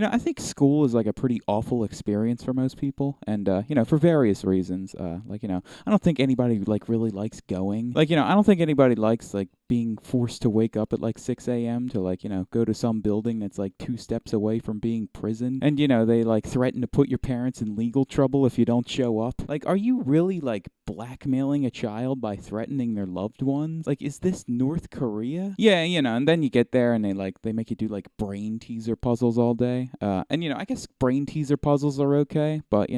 I think school is like a pretty awful experience for most people, and for various reasons. I don't think anybody like really likes going. I don't think anybody likes like being forced to wake up at like 6 a.m. to like go to some building that's like 2 steps away from being prison, and they like threaten to put your parents in legal trouble if you don't show up. Like, are you really like blackmailing a child by threatening their loved ones? Like, is this North Korea? Yeah, and then you get there and they make you do like brain teaser puzzles all day. And I guess brain teaser puzzles are okay, but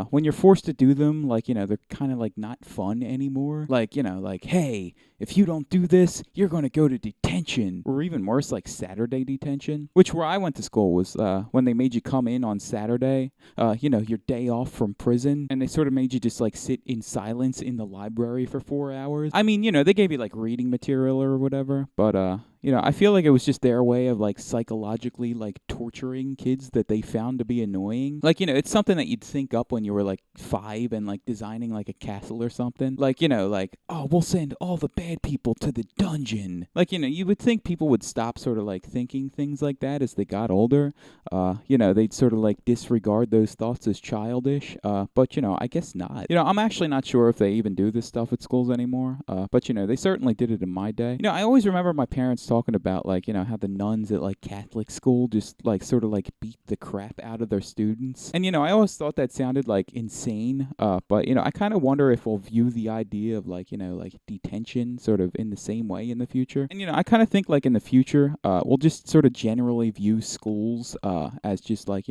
when you're forced to do them, like, they're kind of like not fun anymore. Like, like, hey, if you don't do this, you're going to go to detention. Or even worse, like Saturday detention, which where I went to school was when they made you come in on Saturday, your day off from prison, and they sort of made you just like sit in silence in the library for 4 hours. I mean, they gave you like reading material or whatever, but I feel like it was just their way of like psychologically like torturing kids that they found to be annoying. Like, it's something that you'd think up when you were like 5 and like designing like a castle or something. Like, like, oh, we'll send all the bad people to the dungeon. Like, you would think people would stop sort of like thinking things like that as they got older. They'd sort of like disregard those thoughts as childish. But, I guess not. I'm actually not sure if they even do this stuff at schools anymore. But, they certainly did it in my day. I always remember my parents talking about like how the nuns at like Catholic school just like sort of like beat the crap out of their students, and I always thought that sounded like insane, but I kind of wonder if we'll view the idea of like like detention sort of in the same way in the future. And I kind of think like in the future we'll just sort of generally view schools as just like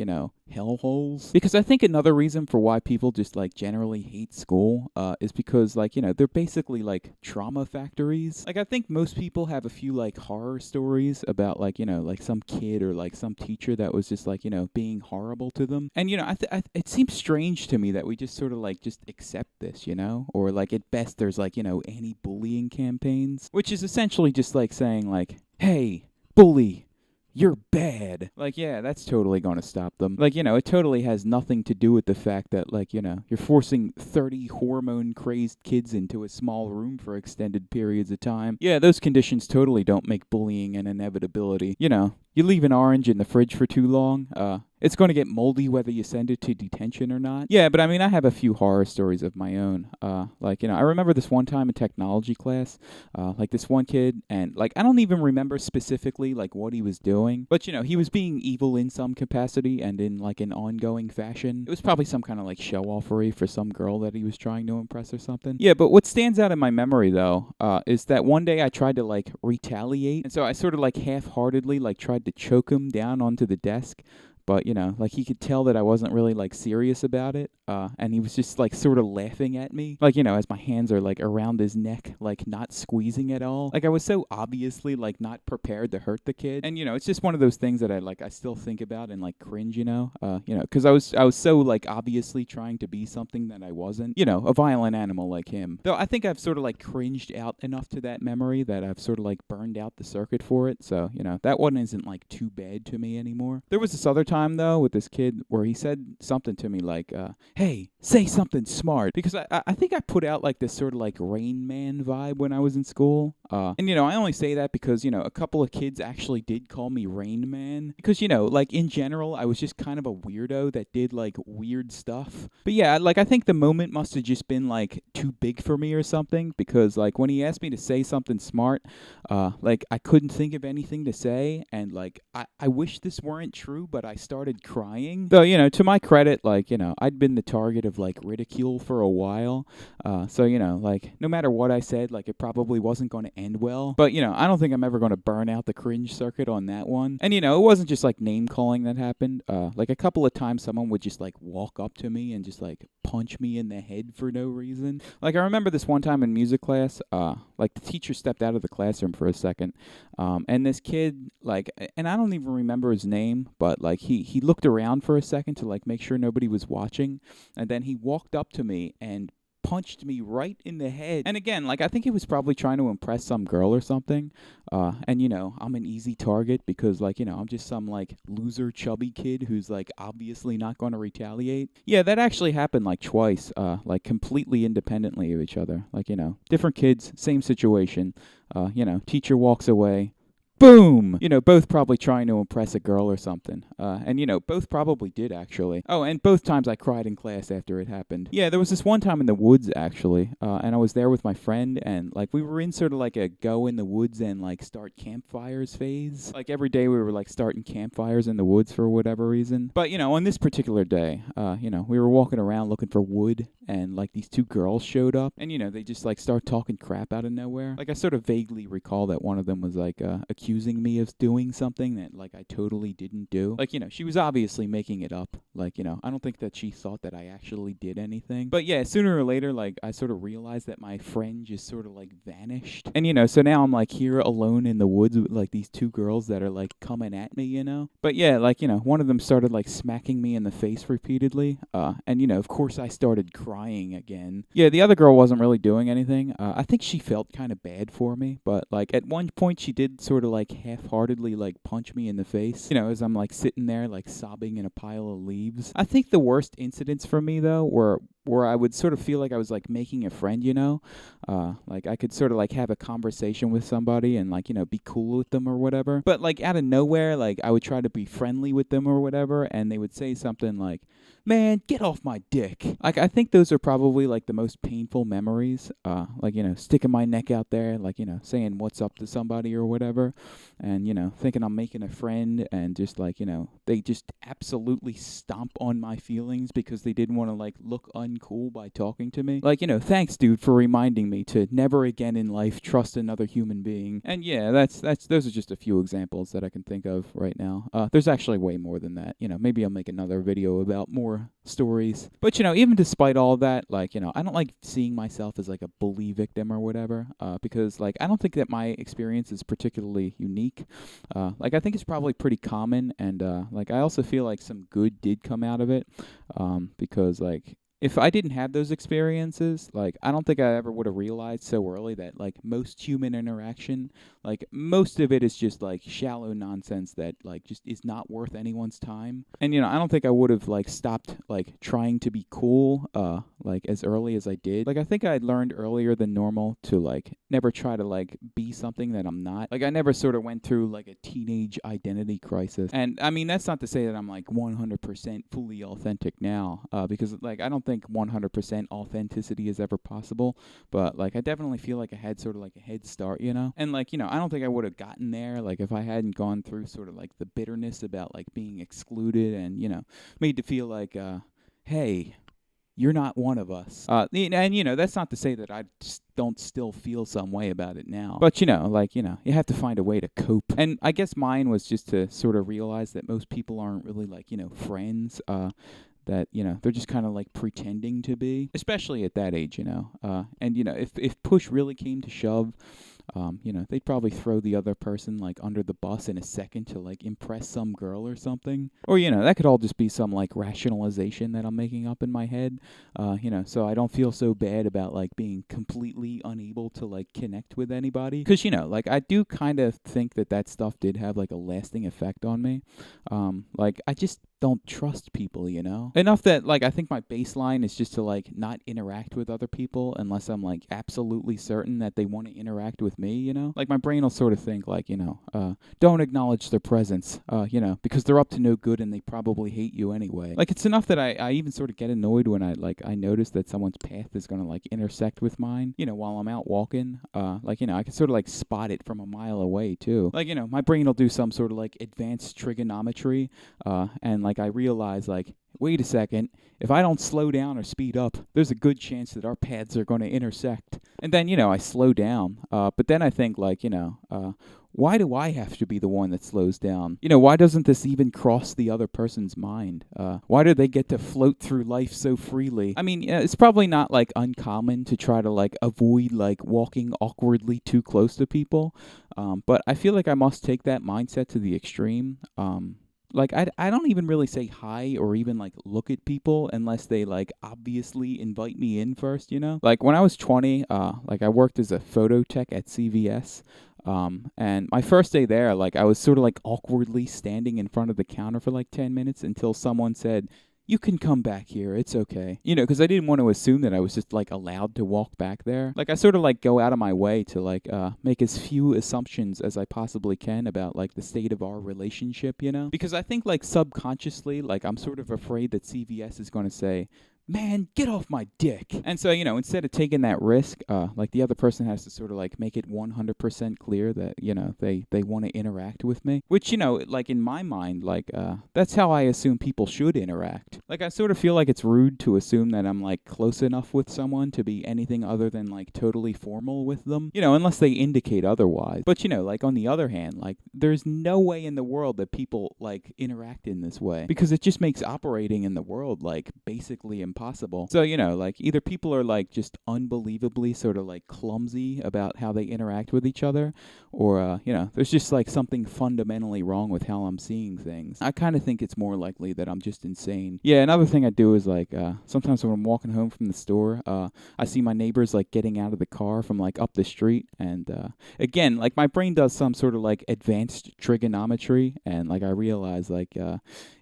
hellholes, because I think another reason for why people just like generally hate school is because like they're basically like trauma factories. Like, I think most people have a few like horror stories about like like some kid or like some teacher that was just like being horrible to them, and it seems strange to me that we just sort of like just accept this, or like at best there's like anti-bullying campaigns, which is essentially just like saying like, hey, bully, you're bad. Like, yeah, that's totally going to stop them. Like, it totally has nothing to do with the fact that, like, you're forcing 30 hormone-crazed kids into a small room for extended periods of time. Yeah, those conditions totally don't make bullying an inevitability. You leave an orange in the fridge for too long, it's going to get moldy whether you send it to detention or not. Yeah, but I mean, I have a few horror stories of my own. I remember this one time in technology class, like this one kid, and like I don't even remember specifically like what he was doing, but he was being evil in some capacity and in like an ongoing fashion. It was probably some kind of like show-offery for some girl that he was trying to impress or something. Yeah, but what stands out in my memory though, is that one day I tried to like retaliate, and so I sort of like half-heartedly like tried to choke him down onto the desk. But, like he could tell that I wasn't really like serious about it. And he was just like sort of laughing at me. Like, as my hands are like around his neck, like not squeezing at all. Like I was so obviously like not prepared to hurt the kid. And, it's just one of those things that I still think about and like cringe, because I was so like obviously trying to be something that I wasn't, a violent animal like him. Though I think I've sort of like cringed out enough to that memory that I've sort of like burned out the circuit for it. So, that one isn't like too bad to me anymore. There was this other time though with this kid where he said something to me like, hey, say something smart, because I think I put out like this sort of like Rain Man vibe when I was in school, and I only say that because a couple of kids actually did call me Rain Man, because like in general I was just kind of a weirdo that did like weird stuff. But yeah, like I think the moment must have just been like too big for me or something, because like when he asked me to say something smart, like I couldn't think of anything to say, and like I wish this weren't true, but I started crying. Though, to my credit, like, I'd been the target of like ridicule for a while. So, like no matter what I said, like it probably wasn't going to end well. But, I don't think I'm ever going to burn out the cringe circuit on that one. And, it wasn't just like name calling that happened. Like a couple of times someone would just like walk up to me and just like punch me in the head for no reason. Like I remember this one time in music class, like the teacher stepped out of the classroom for a second. And this kid, like, and I don't even remember his name, but like he looked around for a second to like make sure nobody was watching, and then he walked up to me and punched me right in the head. And again, like I think he was probably trying to impress some girl or something. And I'm an easy target because like, I'm just some like loser chubby kid who's like obviously not going to retaliate. Yeah, that actually happened like twice, like completely independently of each other. Like, different kids, same situation. Teacher walks away, boom! Both probably trying to impress a girl or something. And both probably did actually. Oh, and both times I cried in class after it happened. Yeah, there was this one time in the woods actually, and I was there with my friend, and like we were in sort of like a go in the woods and like start campfires phase. Like every day we were like starting campfires in the woods for whatever reason. But on this particular day, we were walking around looking for wood, and like these two girls showed up, and they just like start talking crap out of nowhere. Like I sort of vaguely recall that one of them was like accusing me of doing something that like I totally didn't do. Like she was obviously making it up. Like I don't think that she thought that I actually did anything. But yeah, sooner or later, like I sort of realized that my friend just sort of like vanished. And so now I'm like here alone in the woods with like these two girls that are like coming at me. But yeah, like one of them started like smacking me in the face repeatedly. And of course I started crying again. Yeah, the other girl wasn't really doing anything. I think she felt kind of bad for me, but like at one point she did sort of like half-heartedly like punch me in the face, as I'm like sitting there like sobbing in a pile of leaves. I think the worst incidents for me though were where I would sort of feel like I was like making a friend, like I could sort of like have a conversation with somebody and like, be cool with them or whatever. But like out of nowhere, like I would try to be friendly with them or whatever, and they would say something like, "Man, get off my dick." Like I think those are probably like the most painful memories. Like, sticking my neck out there, like, saying what's up to somebody or whatever, and, thinking I'm making a friend, and just like, they just absolutely stomp on my feelings because they didn't want to like look uncool by talking to me. Like, thanks dude for reminding me to never again in life trust another human being. And yeah, that's those are just a few examples that I can think of right now. There's actually way more than that. Maybe I'll make another video about more stories. But even despite all that, like, I don't like seeing myself as like a bully victim or whatever, because like I don't think that my experience is particularly unique. Like I think it's probably pretty common, and like I also feel like some good did come out of it, because like if I didn't have those experiences, like I don't think I ever would have realized so early that like most human interaction, like most of it is just like shallow nonsense that like just is not worth anyone's time. And I don't think I would have like stopped like trying to be cool like as early as I did. Like I think I learned earlier than normal to like never try to like be something that I'm not. Like I never sort of went through like a teenage identity crisis. And I mean that's not to say that I'm like 100% fully authentic now, because like I don't think 100% authenticity is ever possible, but like I definitely feel like I had sort of like a head start, and like I don't think I would have gotten there like if I hadn't gone through sort of like the bitterness about like being excluded and made to feel like hey, you're not one of us. And that's not to say that I just don't still feel some way about it now. But like you have to find a way to cope. And I guess mine was just to sort of realize that most people aren't really like friends. That they're just kind of like pretending to be, especially at that age, and if push really came to shove, they'd probably throw the other person like under the bus in a second to like impress some girl or something. Or that could all just be some like rationalization that I'm making up in my head, so I don't feel so bad about like being completely unable to like connect with anybody, because like I do kind of think that stuff did have like a lasting effect on me. Like I just don't trust people, enough that like I think my baseline is just to like not interact with other people unless I'm like absolutely certain that they want to interact with me. Like my brain will sort of think like don't acknowledge their presence, because they're up to no good and they probably hate you anyway. Like it's enough that I even sort of get annoyed when I notice that someone's path is gonna like intersect with mine, while I'm out walking. Like I can sort of like spot it from a mile away too. Like my brain will do some sort of like advanced trigonometry, and like I realize like, wait a second, if I don't slow down or speed up, there's a good chance that our paths are going to intersect. And then I slow down, but then I think like why do I have to be the one that slows down? Why doesn't this even cross the other person's mind? Why do they get to float through life so freely? I mean, it's probably not like uncommon to try to like avoid like walking awkwardly too close to people, but I feel like I must take that mindset to the extreme. Like I don't even really say hi or even like look at people unless they like obviously invite me in first, Like when I was 20, like I worked as a photo tech at CVS. And my first day there, like I was sort of like awkwardly standing in front of the counter for like 10 minutes until someone said, you can come back here. It's okay. You know, because I didn't want to assume that I was just, like, allowed to walk back there. Like, I sort of, like, go out of my way to, like, make as few assumptions as I possibly can about, like, the state of our relationship, you know? Because I think, like, subconsciously, like, I'm sort of afraid that CVS is going to say, man, get off my dick. And so, you know, instead of taking that risk, like the other person has to sort of like make it 100% clear that, you know, they want to interact with me. Which, you know, like in my mind, like, that's how I assume people should interact. Like, I sort of feel like it's rude to assume that I'm like close enough with someone to be anything other than like totally formal with them, you know, unless they indicate otherwise. But, you know, like on the other hand, like there's no way in the world that people like interact in this way because it just makes operating in the world like basically impossible. So, you know, like either people are like just unbelievably sort of like clumsy about how they interact with each other, or, you know, there's just like something fundamentally wrong with how I'm seeing things. I kind of think it's more likely that I'm just insane. Yeah, another thing I do is like, sometimes when I'm walking home from the store, I see my neighbors like getting out of the car from like up the street, and again, like my brain does some sort of like advanced trigonometry, and like I realize like,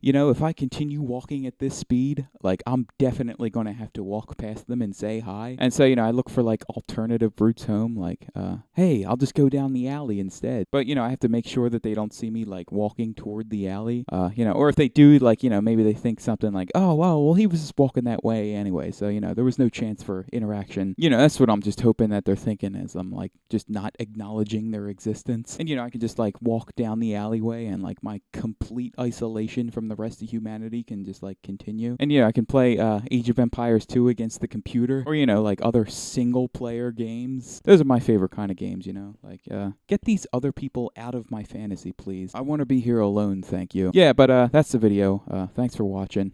you know, if I continue walking at this speed, like I'm definitely going to have to walk past them and say hi. And so, you know, I look for like alternative routes home, like, hey, I'll just go down the alley instead. But, you know, I have to make sure that they don't see me like walking toward the alley, you know, or if they do, like, you know, maybe they think something like, oh, well, he was just walking that way anyway. So, you know, there was no chance for interaction. You know, that's what I'm just hoping that they're thinking as I'm like just not acknowledging their existence. And, you know, I can just like walk down the alleyway and like my complete isolation from the rest of humanity can just like continue. And, yeah, I can play, Age of Empires 2 against the computer, or, you know, like other single player games. Those are my favorite kind of games, you know, like, get these other people out of my fantasy, please. I want to be here alone, thank you. Yeah, but, that's the video. Thanks for watching.